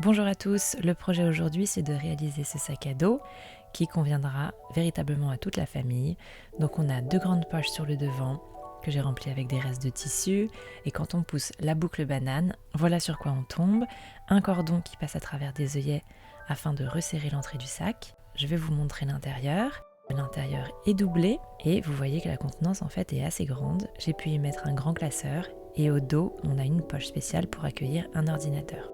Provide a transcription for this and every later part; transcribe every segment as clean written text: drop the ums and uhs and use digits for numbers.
Bonjour à tous, le projet aujourd'hui c'est de réaliser ce sac à dos qui conviendra véritablement à toute la famille. Donc on a 2 grandes poches sur le devant que j'ai remplies avec des restes de tissu et quand on pousse la boucle banane, voilà sur quoi on tombe. Un cordon qui passe à travers des œillets afin de resserrer l'entrée du sac. Je vais vous montrer l'intérieur. L'intérieur est doublé et vous voyez que la contenance en fait est assez grande. J'ai pu y mettre un grand classeur et au dos on a une poche spéciale pour accueillir un ordinateur.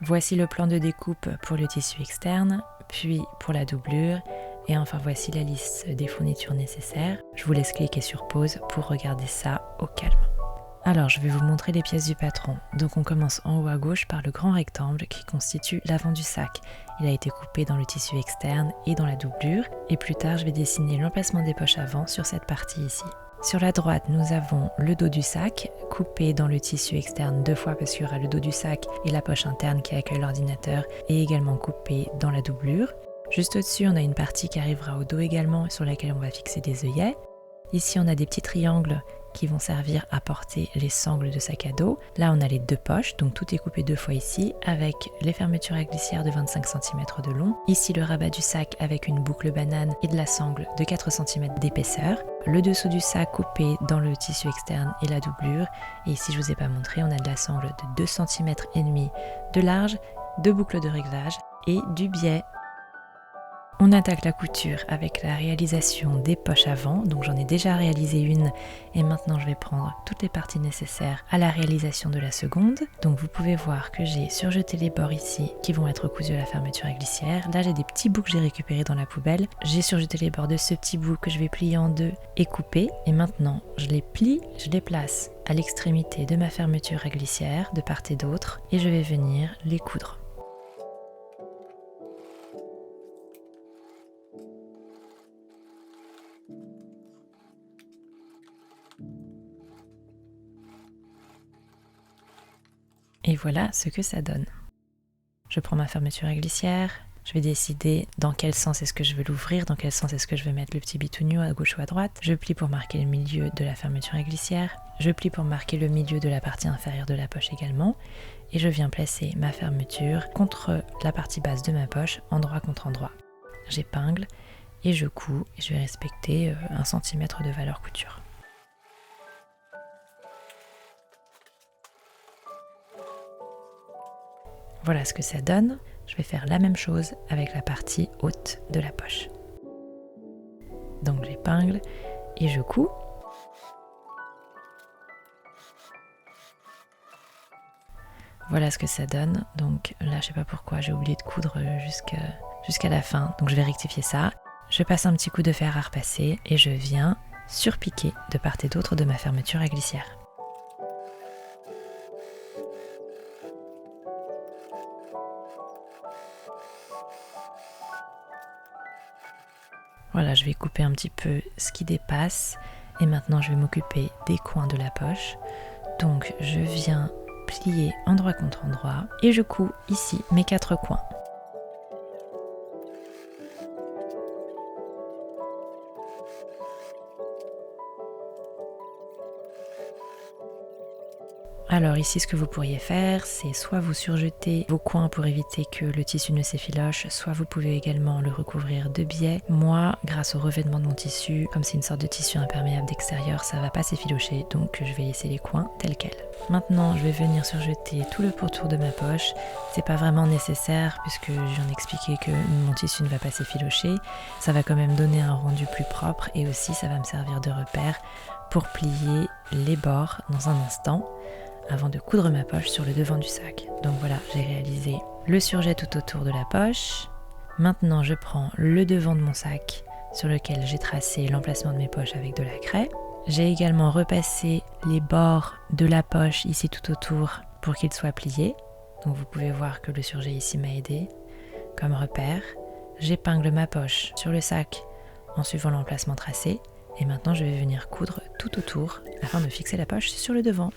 Voici le plan de découpe pour le tissu externe, puis pour la doublure, et enfin voici la liste des fournitures nécessaires. Je vous laisse cliquer sur pause pour regarder ça au calme. Alors je vais vous montrer les pièces du patron. Donc on commence en haut à gauche par le grand rectangle qui constitue l'avant du sac. Il a été coupé dans le tissu externe et dans la doublure, et plus tard je vais dessiner l'emplacement des poches avant sur cette partie ici. Sur la droite, nous avons le dos du sac, coupé dans le tissu externe 2 fois parce qu'il y aura le dos du sac et la poche interne qui accueille l'ordinateur, et également coupé dans la doublure. Juste au-dessus, on a une partie qui arrivera au dos également, sur laquelle on va fixer des œillets. Ici, on a des petits triangles qui vont servir à porter les sangles de sac à dos. Là, on a les 2 poches, donc tout est coupé 2 fois ici, avec les fermetures à glissière de 25 cm de long. Ici, le rabat du sac avec une boucle banane et de la sangle de 4 cm d'épaisseur. Le dessous du sac coupé dans le tissu externe et la doublure. Et ici, je ne vous ai pas montré, on a de la sangle de 2 cm et demi de large, 2 boucles de réglage et du biais. On attaque la couture avec la réalisation des poches avant, donc j'en ai déjà réalisé une et maintenant je vais prendre toutes les parties nécessaires à la réalisation de la seconde. Donc vous pouvez voir que j'ai surjeté les bords ici qui vont être cousus à la fermeture à glissière. Là j'ai des petits bouts que j'ai récupérés dans la poubelle. J'ai surjeté les bords de ce petit bout que je vais plier en 2 et couper. Et maintenant je les plie, je les place à l'extrémité de ma fermeture à glissière de part et d'autre et je vais venir les coudre. Et voilà ce que ça donne. Je prends ma fermeture à glissière, je vais décider dans quel sens est-ce que je veux l'ouvrir, dans quel sens est-ce que je vais mettre le petit bitunio à gauche ou à droite. Je plie pour marquer le milieu de la fermeture à glissière, je plie pour marquer le milieu de la partie inférieure de la poche également, et je viens placer ma fermeture contre la partie basse de ma poche, endroit contre endroit. J'épingle et je couds, et je vais respecter 1 cm de valeur couture. Voilà ce que ça donne. Je vais faire la même chose avec la partie haute de la poche. Donc j'épingle et je couds. Voilà ce que ça donne. Donc là, je sais pas pourquoi, j'ai oublié de coudre jusqu'à la fin. Donc je vais rectifier ça. Je passe un petit coup de fer à repasser et je viens surpiquer de part et d'autre de ma fermeture à glissière. Voilà, je vais couper un petit peu ce qui dépasse et maintenant je vais m'occuper des coins de la poche. Donc je viens plier endroit contre endroit et je couds ici mes 4 coins. Alors ici, ce que vous pourriez faire, c'est soit vous surjetez vos coins pour éviter que le tissu ne s'effiloche, soit vous pouvez également le recouvrir de biais. Moi, grâce au revêtement de mon tissu, comme c'est une sorte de tissu imperméable d'extérieur, ça va pas s'effilocher, donc je vais laisser les coins tels quels. Maintenant, je vais venir surjeter tout le pourtour de ma poche. C'est pas vraiment nécessaire puisque je viens d'expliquer que mon tissu ne va pas s'effilocher. Ça va quand même donner un rendu plus propre et aussi ça va me servir de repère pour plier les bords dans un instant, avant de coudre ma poche sur le devant du sac. Donc voilà, j'ai réalisé le surjet tout autour de la poche. Maintenant, je prends le devant de mon sac sur lequel j'ai tracé l'emplacement de mes poches avec de la craie. J'ai également repassé les bords de la poche ici tout autour pour qu'ils soient pliés. Donc vous pouvez voir que le surjet ici m'a aidé comme repère. J'épingle ma poche sur le sac en suivant l'emplacement tracé. Et maintenant, je vais venir coudre tout autour afin de fixer la poche sur le devant.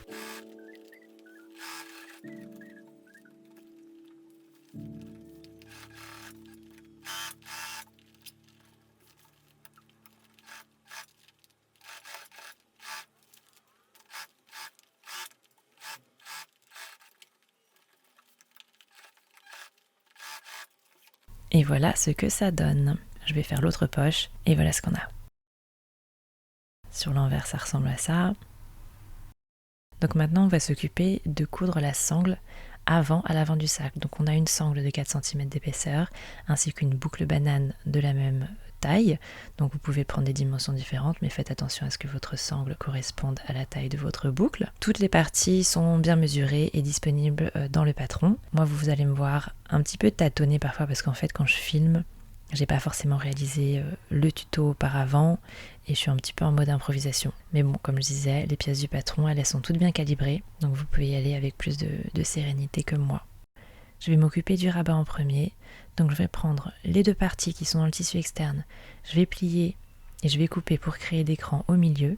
Et voilà ce que ça donne. Je vais faire l'autre poche et voilà ce qu'on a. Sur l'envers, ça ressemble à ça. Donc maintenant, on va s'occuper de coudre la sangle à l'avant du sac. Donc on a une sangle de 4 cm d'épaisseur ainsi qu'une boucle banane de la même taille. Donc vous pouvez prendre des dimensions différentes, mais faites attention à ce que votre sangle corresponde à la taille de votre boucle. Toutes les parties sont bien mesurées et disponibles dans le patron. Moi, vous allez me voir un petit peu tâtonner parfois parce qu'en fait, quand je filme, j'ai pas forcément réalisé le tuto auparavant et je suis un petit peu en mode improvisation. Mais bon, comme je disais, les pièces du patron, elles sont toutes bien calibrées, donc vous pouvez y aller avec plus de sérénité que moi. Je vais m'occuper du rabat en premier, donc je vais prendre les 2 parties qui sont dans le tissu externe, je vais plier et je vais couper pour créer des crans au milieu.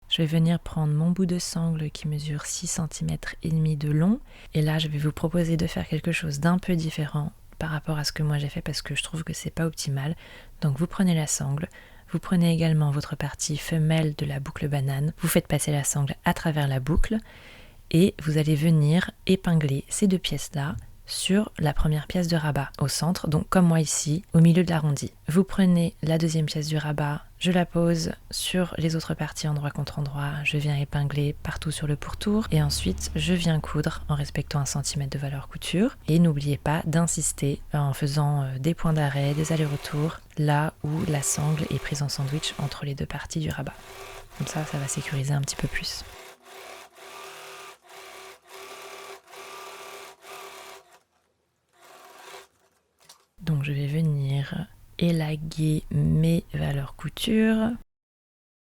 Je vais venir prendre mon bout de sangle qui mesure 6 cm et demi de long, et là je vais vous proposer de faire quelque chose d'un peu différent par rapport à ce que moi j'ai fait parce que je trouve que c'est pas optimal. Donc vous prenez la sangle, vous prenez également votre partie femelle de la boucle banane, vous faites passer la sangle à travers la boucle et vous allez venir épingler ces 2 pièces-là sur la première pièce de rabat au centre, donc comme moi ici, au milieu de l'arrondi. Vous prenez la 2e pièce du rabat, je la pose sur les autres parties endroit contre endroit, je viens épingler partout sur le pourtour et ensuite je viens coudre en respectant 1 cm de valeur couture. Et n'oubliez pas d'insister en faisant des points d'arrêt, des allers-retours, là où la sangle est prise en sandwich entre les 2 parties du rabat. Comme ça va sécuriser un petit peu plus. Donc je vais venir élaguer mes valeurs couture.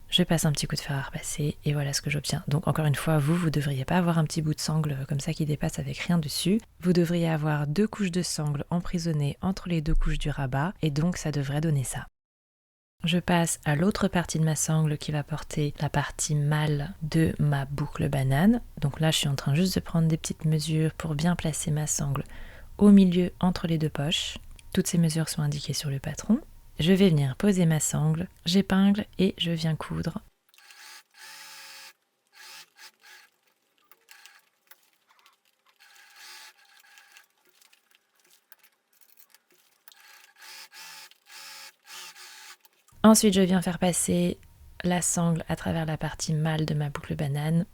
Je passe un petit coup de fer à repasser et voilà ce que j'obtiens. Donc encore une fois, vous ne devriez pas avoir un petit bout de sangle comme ça qui dépasse avec rien dessus. Vous devriez avoir 2 couches de sangle emprisonnées entre les 2 couches du rabat et donc ça devrait donner ça. Je passe à l'autre partie de ma sangle qui va porter la partie mâle de ma boucle banane. Donc là, je suis en train juste de prendre des petites mesures pour bien placer ma sangle au milieu entre les 2 poches. Toutes ces mesures sont indiquées sur le patron. Je vais venir poser ma sangle, j'épingle et je viens coudre. Ensuite, je viens faire passer la sangle à travers la partie mâle de ma boucle banane.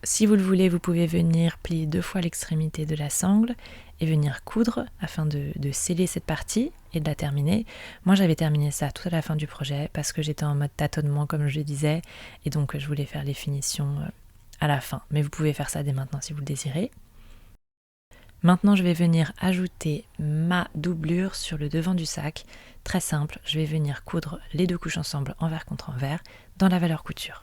Si vous le voulez, vous pouvez venir plier 2 fois l'extrémité de la sangle et venir coudre afin de sceller cette partie et de la terminer. Moi, j'avais terminé ça tout à la fin du projet parce que j'étais en mode tâtonnement, comme je le disais, et donc je voulais faire les finitions à la fin. Mais vous pouvez faire ça dès maintenant si vous le désirez. Maintenant, je vais venir ajouter ma doublure sur le devant du sac. Très simple, je vais venir coudre les 2 couches ensemble envers contre envers dans la valeur couture.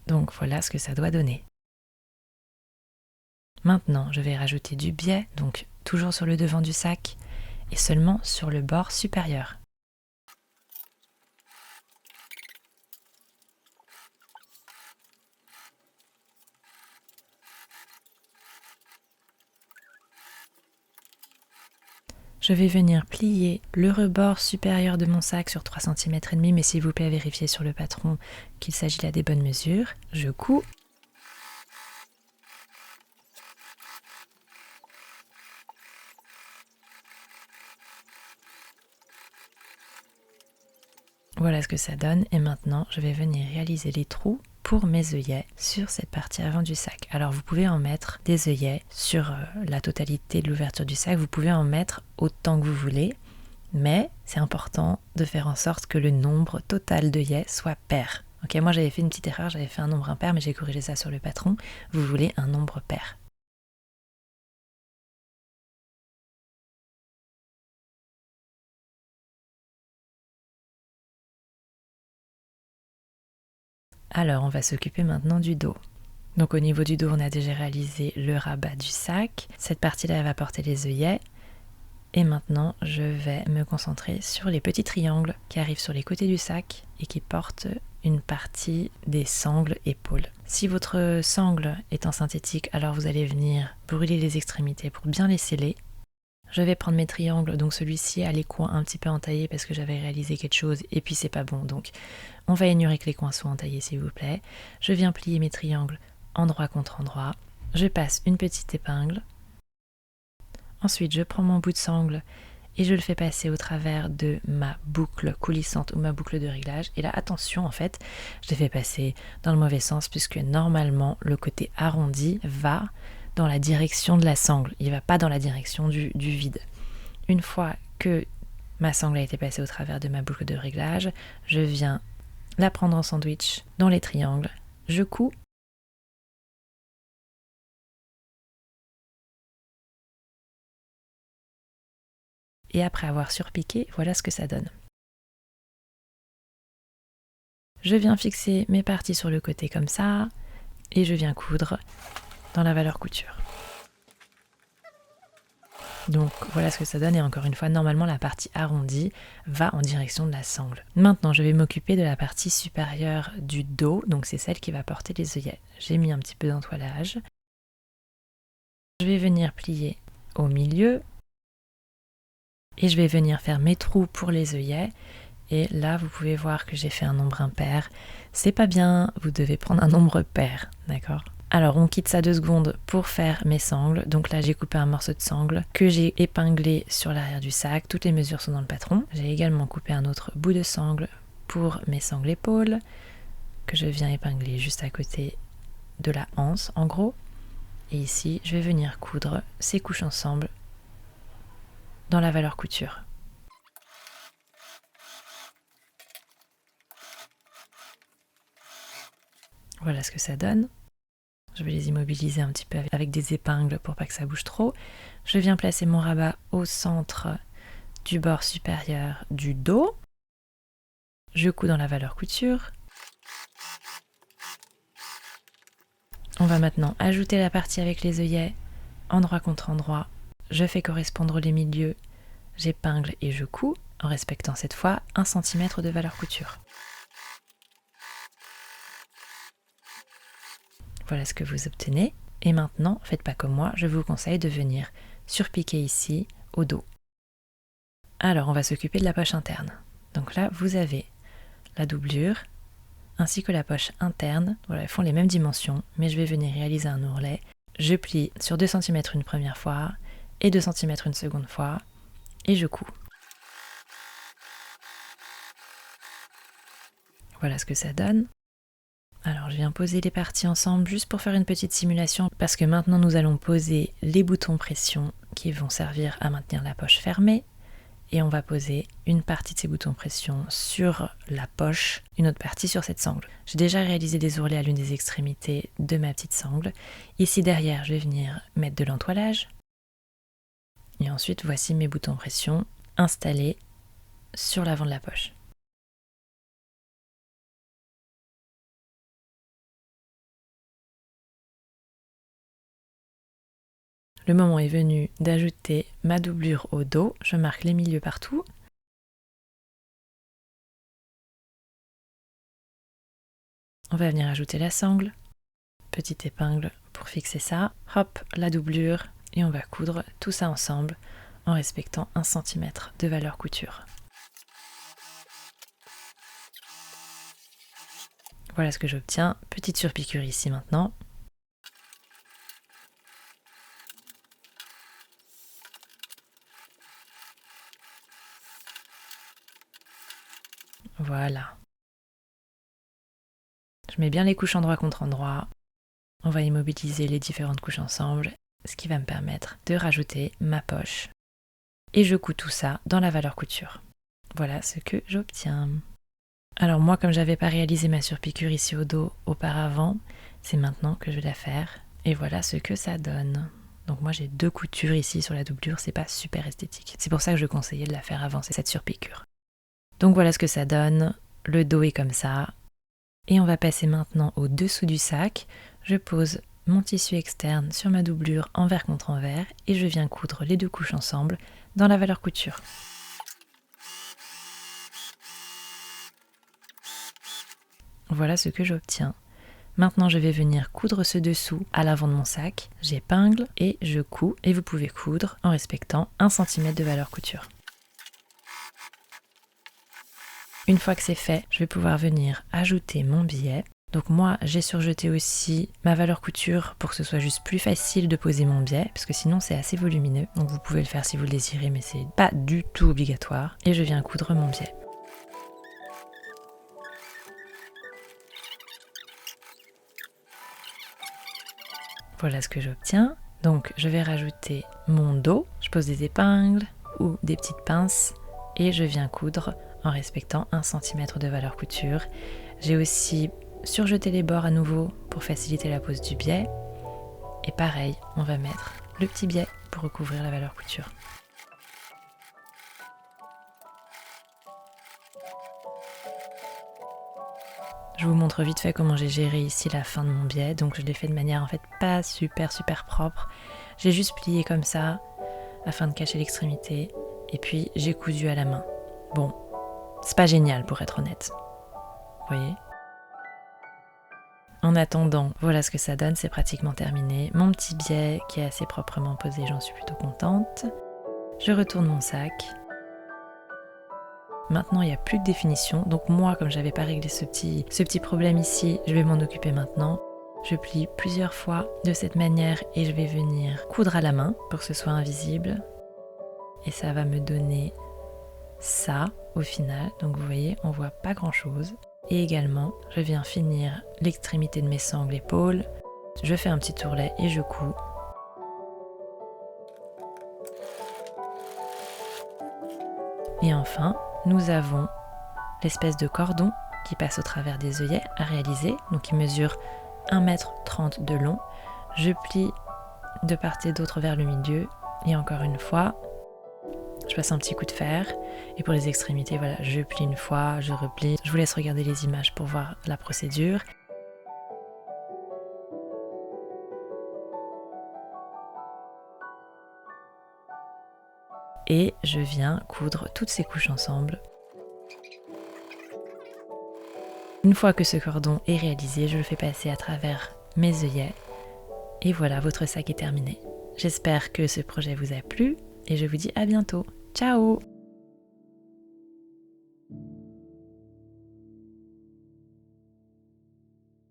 Donc voilà ce que ça doit donner. Maintenant, je vais rajouter du biais, donc toujours sur le devant du sac et seulement sur le bord supérieur. Je vais venir plier le rebord supérieur de mon sac sur 3 cm et demi, mais s'il vous plaît, vérifiez sur le patron qu'il s'agit là des bonnes mesures. Je couds. Voilà ce que ça donne et maintenant je vais venir réaliser les trous pour mes œillets sur cette partie avant du sac. Alors vous pouvez en mettre des œillets sur la totalité de l'ouverture du sac, vous pouvez en mettre autant que vous voulez, mais c'est important de faire en sorte que le nombre total d'œillets soit pair. Ok, moi j'avais fait une petite erreur, j'avais fait un nombre impair, mais j'ai corrigé ça sur le patron. Vous voulez un nombre pair. Alors on va s'occuper maintenant du dos. Donc au niveau du dos, on a déjà réalisé le rabat du sac. Cette partie-là, elle va porter les œillets. Et maintenant, je vais me concentrer sur les petits triangles qui arrivent sur les côtés du sac et qui portent une partie des sangles épaules. Si votre sangle est en synthétique, alors vous allez venir brûler les extrémités pour bien les sceller. Je vais prendre mes triangles, donc celui-ci a les coins un petit peu entaillés parce que j'avais réalisé quelque chose et puis c'est pas bon, donc on va ignorer que les coins soient entaillés s'il vous plaît. Je viens plier mes triangles endroit contre endroit. Je passe une petite épingle. Ensuite, je prends mon bout de sangle et je le fais passer au travers de ma boucle coulissante ou ma boucle de réglage. Et là, attention, en fait, je l'ai fait passer dans le mauvais sens puisque normalement, le côté arrondi va dans la direction de la sangle. Il ne va pas dans la direction du vide. Une fois que ma sangle a été passée au travers de ma boucle de réglage, je viens la prendre en sandwich dans les triangles. Je couds. Et après avoir surpiqué, voilà ce que ça donne. Je viens fixer mes parties sur le côté comme ça, et je viens coudre dans la valeur couture. Donc voilà ce que ça donne, et encore une fois, normalement la partie arrondie va en direction de la sangle. Maintenant, je vais m'occuper de la partie supérieure du dos, donc c'est celle qui va porter les œillets. J'ai mis un petit peu d'entoilage. Je vais venir plier au milieu, et je vais venir faire mes trous pour les œillets. Et là, vous pouvez voir que j'ai fait un nombre impair. C'est pas bien, vous devez prendre un nombre pair, d'accord? Alors, on quitte ça 2 secondes pour faire mes sangles. Donc là, j'ai coupé un morceau de sangle que j'ai épinglé sur l'arrière du sac. Toutes les mesures sont dans le patron. J'ai également coupé un autre bout de sangle pour mes sangles épaules que je viens épingler juste à côté de la anse, en gros. Et ici, je vais venir coudre ces couches ensemble dans la valeur couture. Voilà ce que ça donne. Je vais les immobiliser un petit peu avec des épingles pour pas que ça bouge trop. Je viens placer mon rabat au centre du bord supérieur du dos. Je couds dans la valeur couture. On va maintenant ajouter la partie avec les œillets, endroit contre endroit. Je fais correspondre les milieux, j'épingle et je couds, en respectant cette fois 1 cm de valeur couture. Voilà ce que vous obtenez. Et maintenant, faites pas comme moi, je vous conseille de venir surpiquer ici, au dos. Alors, on va s'occuper de la poche interne. Donc là, vous avez la doublure, ainsi que la poche interne. Voilà, elles font les mêmes dimensions, mais je vais venir réaliser un ourlet. Je plie sur 2 cm une première fois, et 2 cm une seconde fois, et je couds. Voilà ce que ça donne. Alors je viens poser les parties ensemble juste pour faire une petite simulation parce que maintenant nous allons poser les boutons pression qui vont servir à maintenir la poche fermée et on va poser une partie de ces boutons pression sur la poche, une autre partie sur cette sangle. J'ai déjà réalisé des ourlets à l'une des extrémités de ma petite sangle. Ici derrière je vais venir mettre de l'entoilage et ensuite voici mes boutons pression installés sur l'avant de la poche. Le moment est venu d'ajouter ma doublure au dos. Je marque les milieux partout. On va venir ajouter la sangle. Petite épingle pour fixer ça. Hop, la doublure. Et on va coudre tout ça ensemble en respectant 1 cm de valeur couture. Voilà ce que j'obtiens. Petite surpiqûre ici maintenant. Voilà. Je mets bien les couches endroit contre endroit. On va immobiliser les différentes couches ensemble, ce qui va me permettre de rajouter ma poche. Et je couds tout ça dans la valeur couture. Voilà ce que j'obtiens. Alors moi, comme j'avais pas réalisé ma surpiqûre ici au dos auparavant, c'est maintenant que je vais la faire. Et voilà ce que ça donne. Donc moi j'ai 2 coutures ici sur la doublure, c'est pas super esthétique. C'est pour ça que je conseillais de la faire avant cette surpiqûre. Donc voilà ce que ça donne. Le dos est comme ça. Et on va passer maintenant au dessous du sac. Je pose mon tissu externe sur ma doublure envers contre envers et je viens coudre les 2 couches ensemble dans la valeur couture. Voilà ce que j'obtiens. Maintenant, je vais venir coudre ce dessous à l'avant de mon sac. J'épingle et je couds. Et vous pouvez coudre en respectant 1 cm de valeur couture. Une fois que c'est fait, je vais pouvoir venir ajouter mon billet. Donc moi, j'ai surjeté aussi ma valeur couture pour que ce soit juste plus facile de poser mon biais, parce que sinon c'est assez volumineux. Donc vous pouvez le faire si vous le désirez, mais c'est pas du tout obligatoire. Et je viens coudre mon biais. Voilà ce que j'obtiens. Donc je vais rajouter mon dos. Je pose des épingles ou des petites pinces et je viens coudre en respectant 1 cm de valeur couture. J'ai aussi surjeté les bords à nouveau pour faciliter la pose du biais. Et pareil, on va mettre le petit biais pour recouvrir la valeur couture. Je vous montre vite fait comment j'ai géré ici la fin de mon biais. Donc je l'ai fait de manière en fait pas super propre. J'ai juste plié comme ça afin de cacher l'extrémité. Et puis j'ai cousu à la main. Bon, c'est pas génial pour être honnête. Vous voyez ? En attendant, voilà ce que ça donne, c'est pratiquement terminé. Mon petit biais qui est assez proprement posé, j'en suis plutôt contente. Je retourne mon sac. Maintenant, il n'y a plus de définition. Donc moi, comme j'avais pas réglé ce petit problème ici, je vais m'en occuper maintenant. Je plie plusieurs fois de cette manière et je vais venir coudre à la main pour que ce soit invisible. Et ça va me donner ça au final. Donc vous voyez, on voit pas grand chose. Et également, je viens finir l'extrémité de mes sangles épaules. Je fais un petit tourlet et je couds. Et enfin, nous avons l'espèce de cordon qui passe au travers des œillets à réaliser. Donc il mesure 1,30 m de long. Je plie de part et d'autre vers le milieu. Et encore une fois, je passe un petit coup de fer. Et pour les extrémités, voilà, je plie une fois, je replie. Je vous laisse regarder les images pour voir la procédure. Et je viens coudre toutes ces couches ensemble. Une fois que ce cordon est réalisé, je le fais passer à travers mes œillets. Et voilà, votre sac est terminé. J'espère que ce projet vous a plu et je vous dis à bientôt. Ciao!